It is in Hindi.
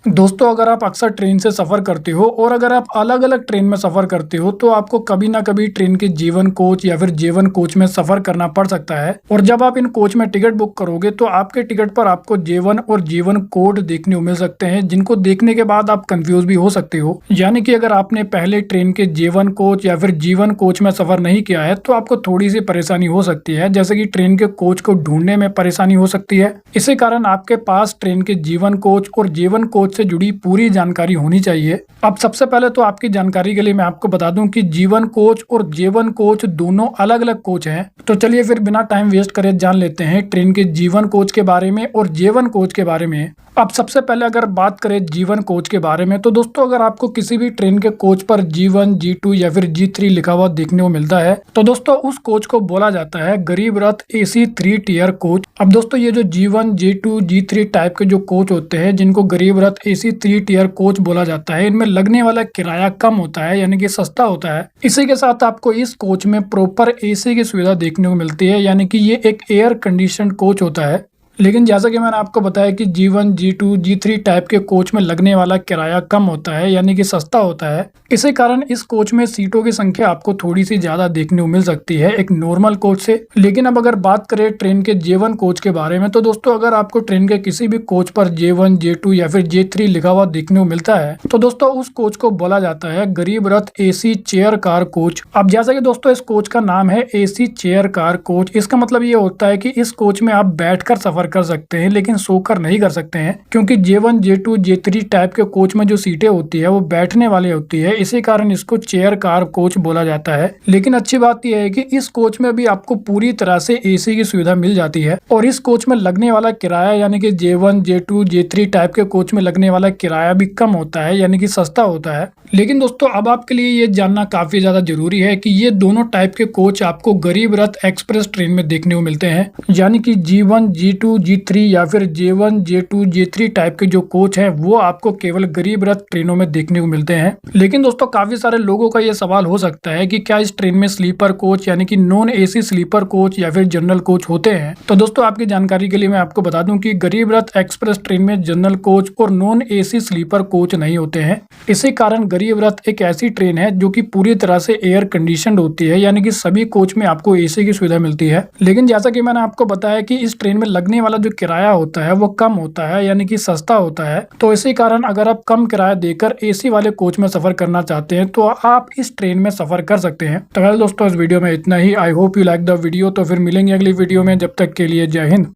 दोस्तों, अगर आप अक्सर ट्रेन से सफ़र करते हो और अगर आप अलग-अलग ट्रेन में सफ़र करते हो, तो आपको कभी ना कभी ट्रेन के जीवन कोच या फिर जेवन कोच में सफ़र करना पड़ सकता है। और जब आप इन कोच में टिकट बुक करोगे, तो आपके टिकट पर आपको जेवन और जीवन कोड देखने को मिल सकते हैं, जिनको देखने के बाद आप कंफ्यूज भी हो सकते हो। यानी कि अगर आपने पहले ट्रेन के जेवन कोच या फिर जीवन कोच में सफ़र नहीं किया है, तो आपको थोड़ी सी परेशानी हो सकती है, जैसे कि ट्रेन के कोच को ढूंढने में परेशानी हो सकती है। इसी कारण आपके पास ट्रेन के जीवन कोच और जेवन कोच से जुड़ी पूरी जानकारी होनी चाहिए। अब सबसे पहले तो आपकी जानकारी के लिए मैं आपको बता दूं कि जीवन कोच और जेवन कोच दोनों अलग-अलग कोच हैं। तो चलिए फिर बिना टाइम वेस्ट करे जान लेते हैं ट्रेन के जीवन कोच के बारे में और जेवन कोच के बारे में। अब सबसे पहले अगर बात करें जीवन कोच के बारे में, तो दोस्तों अगर आपको किसी भी ट्रेन के कोच पर G1, G2 या फिर G3 लिखा हुआ देखने को मिलता है, तो दोस्तों उस कोच को बोला जाता है गरीब रथ AC 3 टियर कोच। अब दोस्तों ये जो G1, G2, G3 टाइप के जो कोच होते हैं, जिनको गरीब रथ AC 3 टियर कोच बोला जाता है, इनमें लगने वाला किराया कम होता है, यानी कि सस्ता होता है। इसी के साथ आपको इस कोच में प्रॉपर AC की सुविधा देखने को मिलती है, यानी कि ये एक एयर कंडीशन कोच होता है। लेकिन जैसा कि मैंने आपको बताया कि G1, G2, G3 टाइप के कोच में लगने वाला किराया कम होता है, यानी कि सस्ता होता है। इसी कारण इस कोच में सीटों की संख्या आपको थोड़ी सी ज्यादा देखने को मिल सकती है एक नॉर्मल कोच से। लेकिन अब अगर बात करें ट्रेन के जेवन कोच के बारे में, तो दोस्तों अगर आपको ट्रेन के किसी भी कोच पर J1, J2 या फिर J3 लिखा हुआ देखने को मिलता है, तो दोस्तों उस कोच को बोला जाता है गरीब रथ AC चेयर कार कोच। अब जैसा कि दोस्तों इस कोच का नाम है AC चेयर कार कोच, इसका मतलब ये होता है कि इस कोच में आप बैठकर सफर कर सकते हैं, लेकिन सोकर नहीं कर सकते हैं, क्योंकि J1, J2, J3 टाइप के कोच में जो सीटें होती है वो बैठने वाली होती है। इसी कारण इसको चेयर कार कोच बोला जाता है। लेकिन अच्छी बात यह है कि इस कोच में भी आपको पूरी तरह से AC की सुविधा मिल जाती है और इस कोच में लगने वाला किराया, यानी कि J1, J2, J3 टाइप के कोच में लगने वाला किराया भी कम होता है, यानी कि सस्ता होता है। लेकिन दोस्तों अब आपके लिए ये जानना काफी ज्यादा जरूरी है कि ये दोनों टाइप के कोच आपको गरीब रथ एक्सप्रेस ट्रेन में देखने को मिलते हैं, यानी कि G1, G2, G3 या फिर J1, J2, J3 टाइप के जो कोच हैं वो आपको केवल गरीब रथ ट्रेनों में देखने को मिलते हैं। लेकिन दोस्तों काफी सारे लोगों का ये सवाल हो सकता है कि क्या इस ट्रेन में स्लीपर कोच, यानी कि नॉन AC स्लीपर कोच या फिर जनरल कोच होते हैं। तो दोस्तों आपकी जानकारी के लिए मैं आपको बता दूं कि गरीब रथ एक्सप्रेस ट्रेन में जनरल कोच और नॉन AC स्लीपर कोच नहीं होते हैं। इसी कारण गरीब रथ एक ऐसी ट्रेन है जो कि पूरी तरह से एयर कंडीशनड होती है, यानी कि सभी कोच में आपको AC की सुविधा मिलती है। लेकिन जैसा कि मैंने आपको बताया कि इस ट्रेन में लगने वाला जो किराया होता है वो कम होता है, यानी कि सस्ता होता है। तो इसी कारण अगर आप कम किराया देकर AC वाले कोच में सफर करना चाहते हैं तो आप इस ट्रेन में सफर कर सकते हैं। तो दोस्तों इस वीडियो में इतना ही। I hope you like the video. तो फिर मिलेंगे अगली वीडियो में, जब तक के लिए जय हिंद।